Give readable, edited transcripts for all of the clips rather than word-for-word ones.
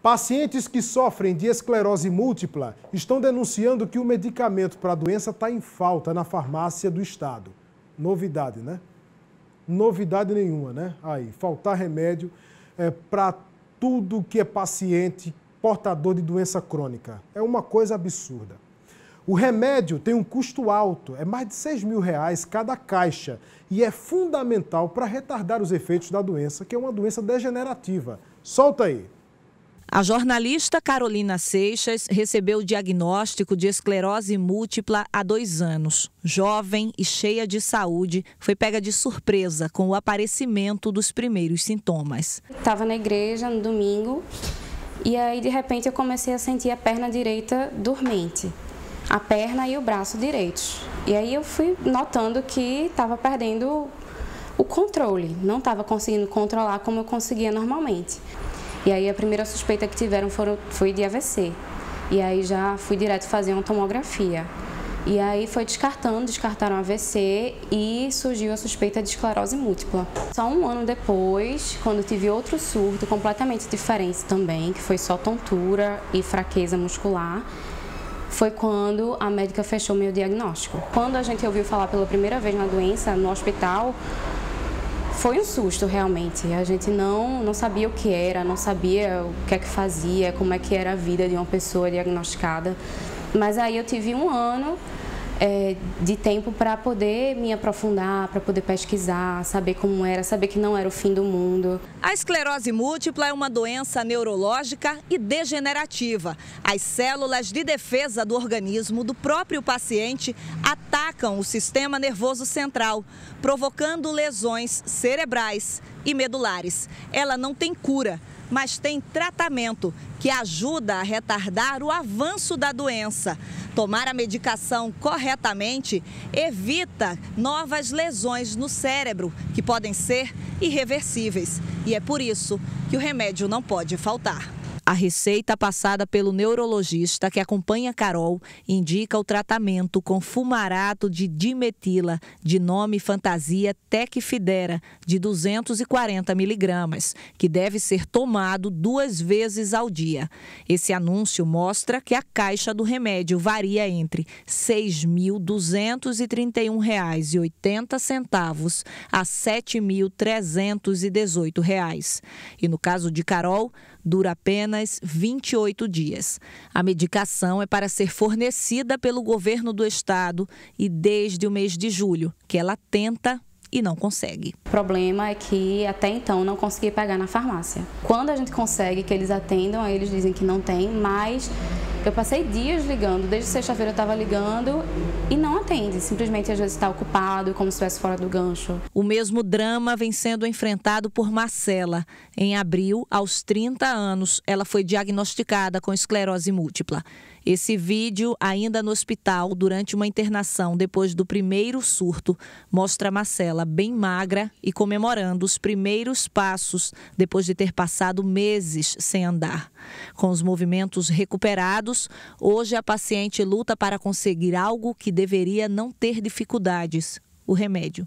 Pacientes que sofrem de esclerose múltipla estão denunciando que o medicamento para a doença está em falta na farmácia do estado. Novidade, né? Novidade nenhuma, né? Aí, faltar remédio para tudo que é paciente portador de doença crônica. É uma coisa absurda. O remédio tem um custo alto, é mais de R$6.000 cada caixa e é fundamental para retardar os efeitos da doença, que é uma doença degenerativa. Solta aí. A jornalista Carolina Seixas recebeu o diagnóstico de esclerose múltipla há 2 anos. Jovem e cheia de saúde, foi pega de surpresa com o aparecimento dos primeiros sintomas. Estava na igreja no domingo e aí de repente eu comecei a sentir a perna direita dormente, a perna e o braço direitos. E aí eu fui notando que estava perdendo o controle, não estava conseguindo controlar como eu conseguia normalmente. E aí a primeira suspeita que tiveram foi de AVC. E aí já fui direto fazer uma tomografia. E aí foi descartaram AVC e surgiu a suspeita de esclerose múltipla. Só 1 ano depois, quando tive outro surto completamente diferente também, que foi só tontura e fraqueza muscular, foi quando a médica fechou meu diagnóstico. Quando a gente ouviu falar pela primeira vez na doença no hospital, foi um susto realmente, a gente não sabia o que era, não sabia o que é que fazia, como é que era a vida de uma pessoa diagnosticada. Mas aí eu tive 1 ano de tempo para poder me aprofundar, para poder pesquisar, saber como era, saber que não era o fim do mundo. A esclerose múltipla é uma doença neurológica e degenerativa. As células de defesa do organismo do próprio paciente atacam o sistema nervoso central, provocando lesões cerebrais e medulares. Ela não tem cura, mas tem tratamento que ajuda a retardar o avanço da doença. Tomar a medicação corretamente evita novas lesões no cérebro, que podem ser irreversíveis. E é por isso que o remédio não pode faltar. A receita passada pelo neurologista que acompanha Carol indica o tratamento com fumarato de dimetila, de nome fantasia Tecfidera, de 240 miligramas, que deve ser tomado 2 vezes ao dia. Esse anúncio mostra que a caixa do remédio varia entre R$ 6.231,80 a R$ 7.318. E no caso de Carol, dura apenas 28 dias. A medicação é para ser fornecida pelo governo do estado e desde o mês de julho, que ela tenta e não consegue. O problema é que até então não consegui pegar na farmácia. Quando a gente consegue que eles atendam, aí eles dizem que não tem, mas eu passei dias ligando, desde sexta-feira eu estava ligando e não atende, simplesmente às vezes está ocupado, como se estivesse fora do gancho. O mesmo drama vem sendo enfrentado por Marcela. Em abril, aos 30 anos, ela foi diagnosticada com esclerose múltipla. Esse vídeo, ainda no hospital, durante uma internação depois do primeiro surto, mostra Marcela bem magra e comemorando os primeiros passos depois de ter passado meses sem andar. Com os movimentos recuperados, hoje a paciente luta para conseguir algo que deveria não ter dificuldades: o remédio.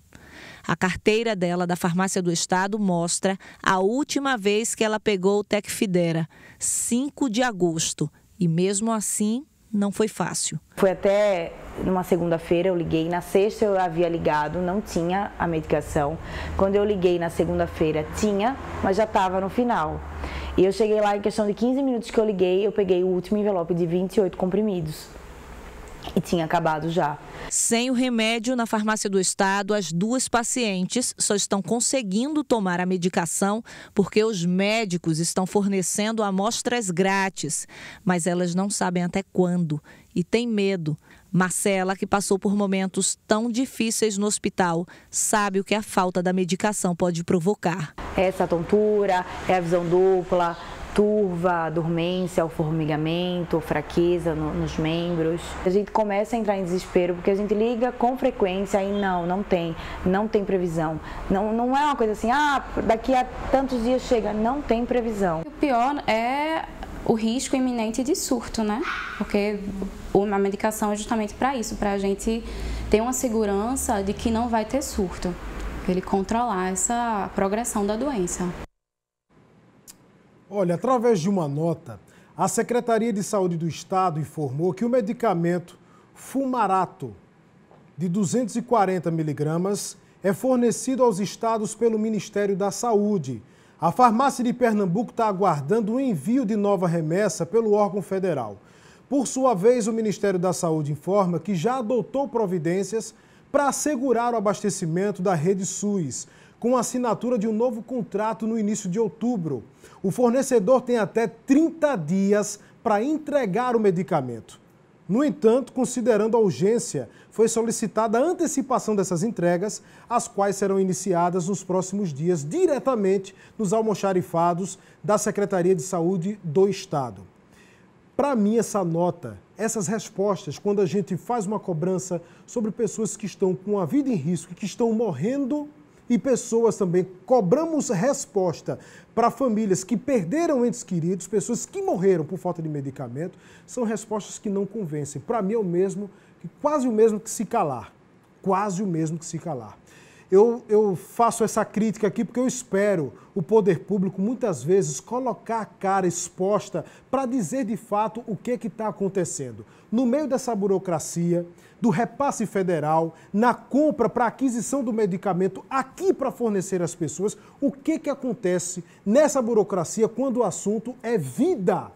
A carteira dela da farmácia do estado mostra a última vez que ela pegou o Tecfidera, 5 de agosto. E mesmo assim, não foi fácil. Foi até numa segunda-feira, eu liguei. Na sexta eu havia ligado, não tinha a medicação. Quando eu liguei na segunda-feira, tinha, mas já estava no final. E eu cheguei lá, em questão de 15 minutos que eu liguei, eu peguei o último envelope de 28 comprimidos. E tinha acabado já. Sem o remédio na farmácia do estado, as 2 pacientes só estão conseguindo tomar a medicação porque os médicos estão fornecendo amostras grátis. Mas elas não sabem até quando e têm medo. Marcela, que passou por momentos tão difíceis no hospital, sabe o que a falta da medicação pode provocar. Essa tontura, é a visão dupla, turva, dormência, o formigamento, fraqueza nos membros. A gente começa a entrar em desespero porque a gente liga com frequência e não tem previsão. Não é uma coisa assim, daqui a tantos dias chega, não tem previsão. O pior é o risco iminente de surto, né? Porque a medicação é justamente para isso, para a gente ter uma segurança de que não vai ter surto, para ele controlar essa progressão da doença. Olha, através de uma nota, a Secretaria de Saúde do Estado informou que o medicamento Fumarato, de 240 miligramas, é fornecido aos estados pelo Ministério da Saúde. A farmácia de Pernambuco está aguardando o envio de nova remessa pelo órgão federal. Por sua vez, o Ministério da Saúde informa que já adotou providências para assegurar o abastecimento da rede SUS, com a assinatura de um novo contrato no início de outubro. O fornecedor tem até 30 dias para entregar o medicamento. No entanto, considerando a urgência, foi solicitada a antecipação dessas entregas, as quais serão iniciadas nos próximos dias, diretamente nos almoxarifados da Secretaria de Saúde do Estado. Para mim, essa nota, essas respostas, quando a gente faz uma cobrança sobre pessoas que estão com a vida em risco, que estão morrendo, e pessoas também, cobramos resposta para famílias que perderam entes queridos, pessoas que morreram por falta de medicamento, são respostas que não convencem. Para mim é quase o mesmo que se calar. Quase o mesmo que se calar. Eu faço essa crítica aqui porque eu espero o poder público, muitas vezes, colocar a cara exposta para dizer de fato o que está acontecendo. No meio dessa burocracia, do repasse federal, na compra para aquisição do medicamento aqui para fornecer às pessoas, o que acontece nessa burocracia quando o assunto é vida?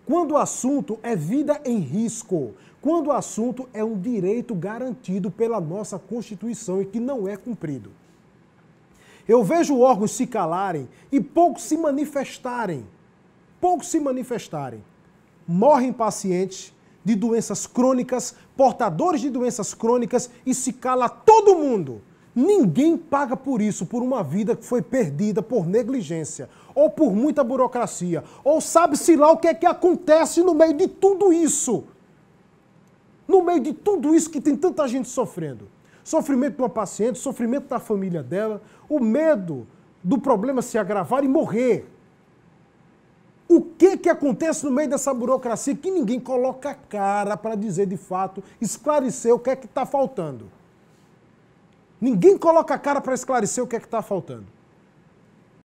Quando o assunto é vida em risco, quando o assunto é um direito garantido pela nossa Constituição e que não é cumprido. Eu vejo órgãos se calarem e poucos se manifestarem. Poucos se manifestarem. Morrem pacientes de doenças crônicas, portadores de doenças crônicas e se cala todo mundo. Ninguém paga por isso, por uma vida que foi perdida por negligência, ou por muita burocracia, ou sabe-se lá o que é que acontece no meio de tudo isso. No meio de tudo isso que tem tanta gente sofrendo. Sofrimento de uma paciente, sofrimento da família dela, o medo do problema se agravar e morrer. O que acontece no meio dessa burocracia que ninguém coloca a cara para dizer de fato, esclarecer o que é que está faltando? Ninguém coloca a cara para esclarecer o que é que está faltando.